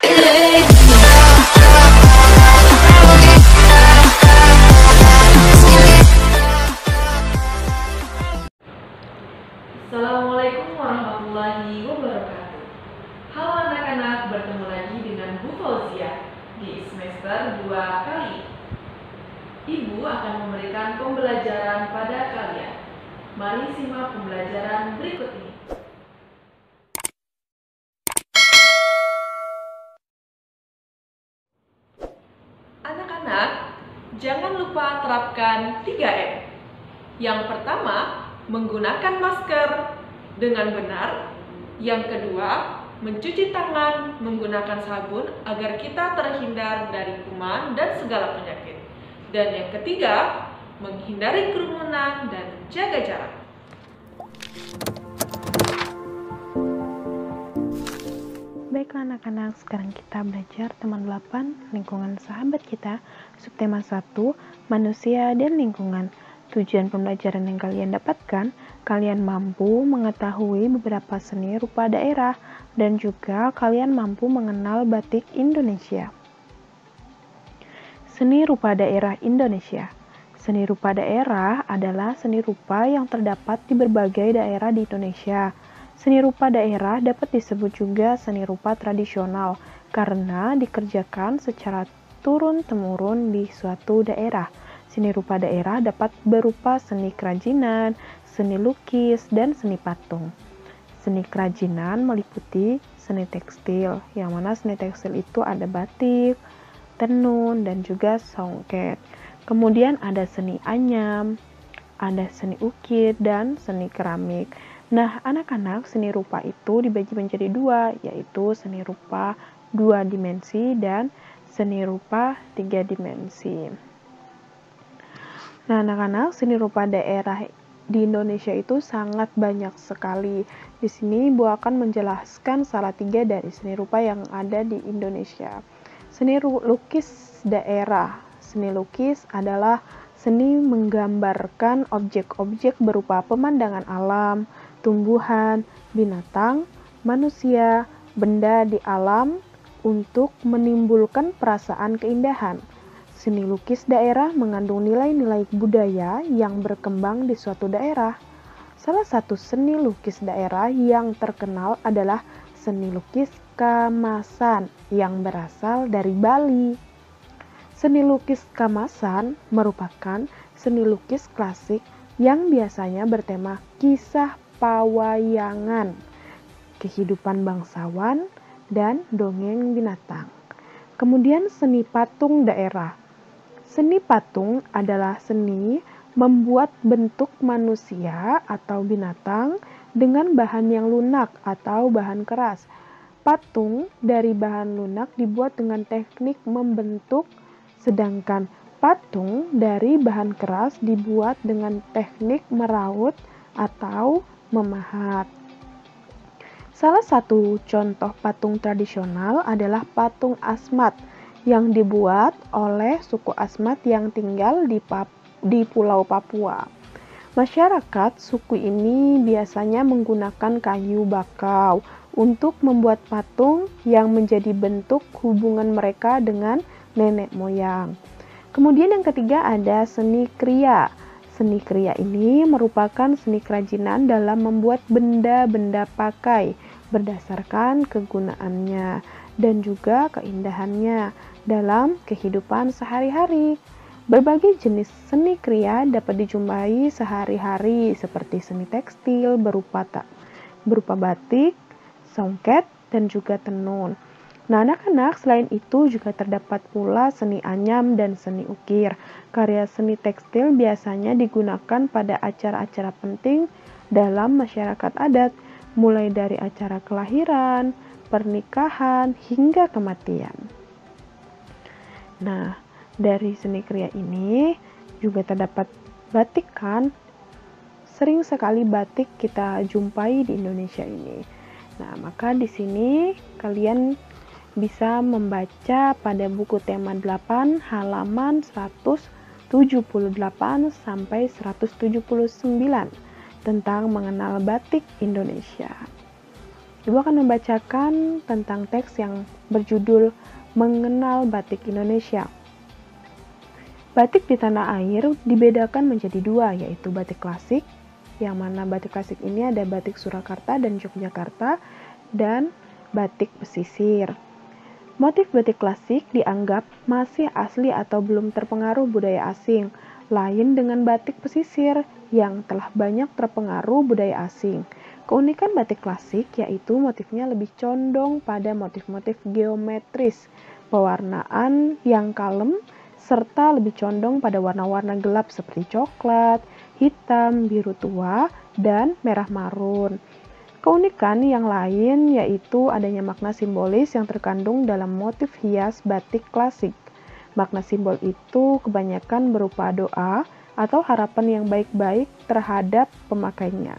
Assalamualaikum warahmatullahi wabarakatuh. Halo anak-anak, bertemu lagi dengan Bu Fauzia di semester 2 kali. Ibu akan memberikan pembelajaran pada kalian. Mari simak pembelajaran berikut ini. Anak-anak, jangan lupa terapkan 3M. Yang pertama, menggunakan masker dengan benar. Yang kedua, mencuci tangan menggunakan sabun agar kita terhindar dari kuman dan segala penyakit. Dan yang ketiga, menghindari kerumunan dan jaga jarak. Baiklah anak-anak, sekarang kita belajar teman 8, lingkungan sahabat kita, subtema 1, manusia dan lingkungan. Tujuan pembelajaran yang kalian dapatkan, kalian mampu mengetahui beberapa seni rupa daerah dan juga kalian mampu mengenal batik Indonesia. Seni rupa daerah Indonesia. Seni rupa daerah adalah seni rupa yang terdapat di berbagai daerah di Indonesia. Seni rupa daerah dapat disebut juga seni rupa tradisional karena dikerjakan secara turun-temurun di suatu daerah. Seni rupa daerah dapat berupa seni kerajinan, seni lukis, dan seni patung. Seni kerajinan meliputi seni tekstil, yang mana seni tekstil itu ada batik, tenun, dan juga songket. Kemudian ada seni anyam, ada seni ukir, dan seni keramik. Nah, anak-anak, seni rupa itu dibagi menjadi dua, yaitu seni rupa 2 dimensi dan seni rupa 3 dimensi. Nah, anak-anak, seni rupa daerah di Indonesia itu sangat banyak sekali. Di sini Ibu akan menjelaskan salah 3 dari seni rupa yang ada di Indonesia. Seni lukis daerah. Seni lukis adalah seni menggambarkan objek-objek berupa pemandangan alam, tumbuhan, binatang, manusia, benda di alam untuk menimbulkan perasaan keindahan. Seni lukis daerah mengandung nilai-nilai budaya yang berkembang di suatu daerah. Salah satu seni lukis daerah yang terkenal adalah seni lukis Kamasan yang berasal dari Bali. Seni lukis Kamasan merupakan seni lukis klasik yang biasanya bertema kisah pawayangan, kehidupan bangsawan, dan dongeng binatang. Kemudian seni patung daerah. Seni patung adalah seni membuat bentuk manusia atau binatang dengan bahan yang lunak atau bahan keras. Patung dari bahan lunak dibuat dengan teknik membentuk, sedangkan patung dari bahan keras dibuat dengan teknik meraut atau memahat. Salah satu contoh patung tradisional adalah patung Asmat yang dibuat oleh suku Asmat yang tinggal di Pulau Papua. Masyarakat suku ini biasanya menggunakan kayu bakau untuk membuat patung yang menjadi bentuk hubungan mereka dengan nenek moyang. Kemudian yang ketiga ada seni kriya. Seni kriya ini merupakan seni kerajinan dalam membuat benda-benda pakai berdasarkan kegunaannya dan juga keindahannya dalam kehidupan sehari-hari. Berbagai jenis seni kriya dapat dijumpai sehari-hari seperti seni tekstil berupa batik, songket, dan juga tenun. Nah, anak-anak, selain itu juga terdapat pula seni anyam dan seni ukir. Karya seni tekstil biasanya digunakan pada acara-acara penting dalam masyarakat adat, mulai dari acara kelahiran, pernikahan, hingga kematian. Nah, dari seni kriya ini juga terdapat batik kan? Sering sekali batik kita jumpai di Indonesia ini. Nah, maka di sini kalian bisa membaca pada buku tema 8 halaman 178 sampai 179 tentang mengenal batik Indonesia. Ibu akan membacakan tentang teks yang berjudul Mengenal Batik Indonesia. Batik di tanah air dibedakan menjadi dua, yaitu batik klasik, yang mana batik klasik ini ada batik Surakarta dan Yogyakarta, dan batik pesisir. Motif batik klasik dianggap masih asli atau belum terpengaruh budaya asing, lain dengan batik pesisir yang telah banyak terpengaruh budaya asing. Keunikan batik klasik yaitu motifnya lebih condong pada motif-motif geometris, pewarnaan yang kalem, serta lebih condong pada warna-warna gelap seperti coklat, hitam, biru tua, dan merah marun. Keunikan yang lain yaitu adanya makna simbolis yang terkandung dalam motif hias batik klasik. Makna simbol itu kebanyakan berupa doa atau harapan yang baik-baik terhadap pemakainya.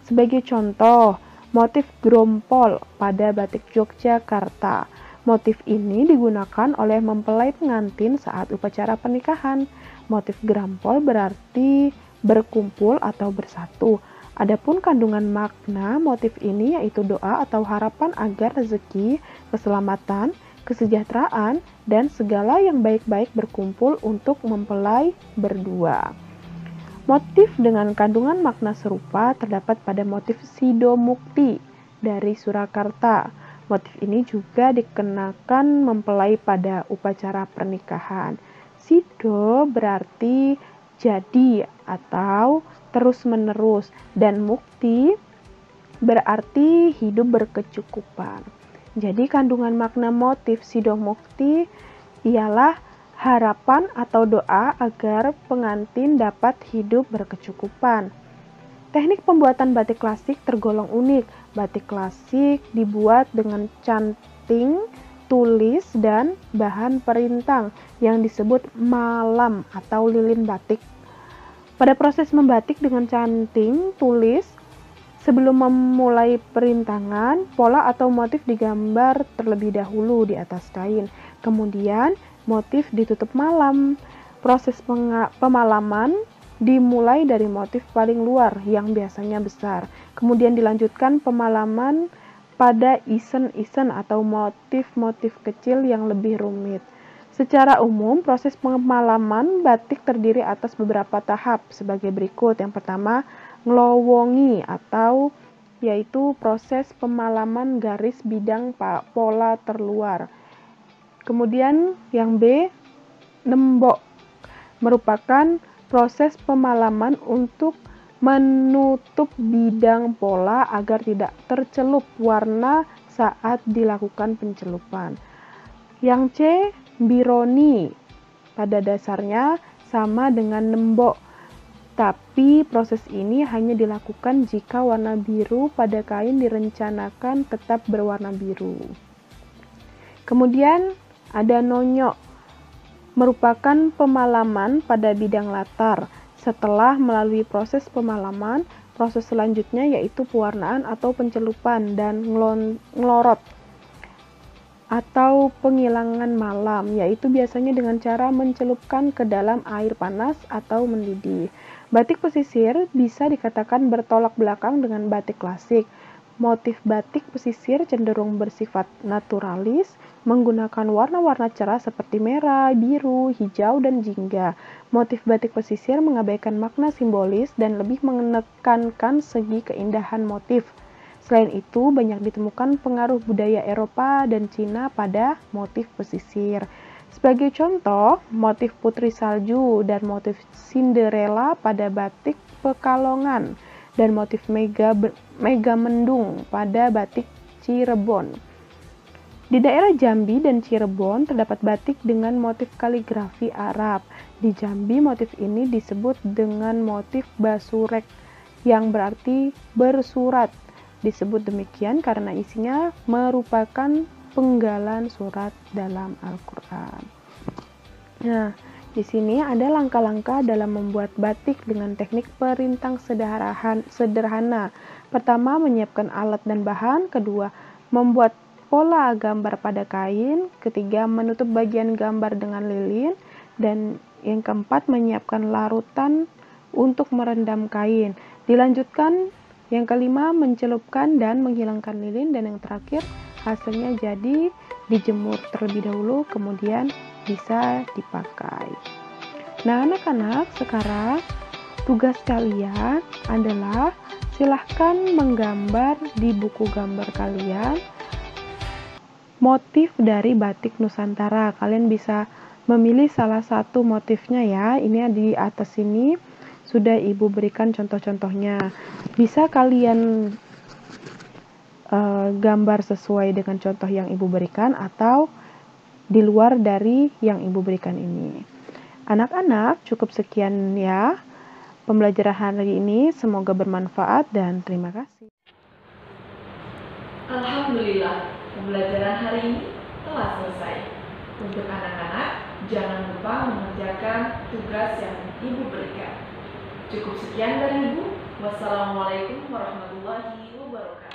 Sebagai contoh, motif grompol pada batik Yogyakarta. Motif ini digunakan oleh mempelai pengantin saat upacara pernikahan. Motif grampol berarti berkumpul atau bersatu. Adapun kandungan makna motif ini yaitu doa atau harapan agar rezeki, keselamatan, kesejahteraan, dan segala yang baik-baik berkumpul untuk mempelai berdua. Motif dengan kandungan makna serupa terdapat pada motif Sidomukti dari Surakarta. Motif ini juga dikenakan mempelai pada upacara pernikahan. Sido berarti jadi atau terus-menerus, dan mukti berarti hidup berkecukupan. Jadi kandungan makna motif Sidomukti ialah harapan atau doa agar pengantin dapat hidup berkecukupan. Teknik pembuatan batik klasik tergolong unik. Batik klasik dibuat dengan canting, tulis, dan bahan perintang yang disebut malam atau lilin batik. Pada proses membatik dengan canting, tulis, sebelum memulai perintangan, pola atau motif digambar terlebih dahulu di atas kain. Kemudian motif ditutup malam. Proses pemalaman dimulai dari motif paling luar yang biasanya besar. Kemudian dilanjutkan pemalaman pada isen-isen atau motif-motif kecil yang lebih rumit. Secara umum, proses pemalaman batik terdiri atas beberapa tahap sebagai berikut. Yang pertama, ngelowongi atau yaitu proses pemalaman garis bidang pola terluar. Kemudian yang B, nembok, merupakan proses pemalaman untuk menutup bidang pola agar tidak tercelup warna saat dilakukan pencelupan. Yang C, bironi, pada dasarnya sama dengan nembok, tapi proses ini hanya dilakukan jika warna biru pada kain direncanakan tetap berwarna biru. Kemudian ada nonyok, merupakan pemalaman pada bidang latar. Setelah melalui proses pemalaman, proses selanjutnya yaitu pewarnaan atau pencelupan dan ngelorot atau penghilangan malam, yaitu biasanya dengan cara mencelupkan ke dalam air panas atau mendidih. Batik pesisir bisa dikatakan bertolak belakang dengan batik klasik. Motif batik pesisir cenderung bersifat naturalis, menggunakan warna-warna cerah seperti merah, biru, hijau, dan jingga. Motif batik pesisir mengabaikan makna simbolis dan lebih menekankan segi keindahan motif. Selain itu, banyak ditemukan pengaruh budaya Eropa dan Cina pada motif pesisir. Sebagai contoh, motif putri salju dan motif Cinderella pada batik Pekalongan, dan motif mega mendung pada batik Cirebon. Di daerah Jambi dan Cirebon terdapat batik dengan motif kaligrafi Arab. Di Jambi motif ini disebut dengan motif basurek yang berarti bersurat. Disebut demikian karena isinya merupakan penggalan surat dalam Al-Quran. Nah, di sini ada langkah-langkah dalam membuat batik dengan teknik perintang sederhana. Pertama, menyiapkan alat dan bahan. Kedua, membuat pola gambar pada kain. Ketiga, menutup bagian gambar dengan lilin. Dan yang keempat, menyiapkan larutan untuk merendam kain. Dilanjutkan Yang kelima, mencelupkan dan menghilangkan lilin. Dan yang terakhir, hasilnya jadi dijemur terlebih dahulu, kemudian bisa dipakai. Nah, anak-anak, sekarang tugas kalian adalah silahkan menggambar di buku gambar kalian motif dari batik Nusantara. Kalian bisa memilih salah satu motifnya ya. Ini di atas ini sudah Ibu berikan contoh-contohnya. Bisa kalian gambar sesuai dengan contoh yang Ibu berikan atau di luar dari yang Ibu berikan ini. Anak-anak, cukup sekian ya pembelajaran hari ini. Semoga bermanfaat dan terima kasih. Alhamdulillah, pembelajaran hari ini telah selesai. Untuk anak-anak, jangan lupa mengerjakan tugas yang Ibu berikan. Cukup sekian dari Ibu. Wassalamualaikum warahmatullahi wabarakatuh.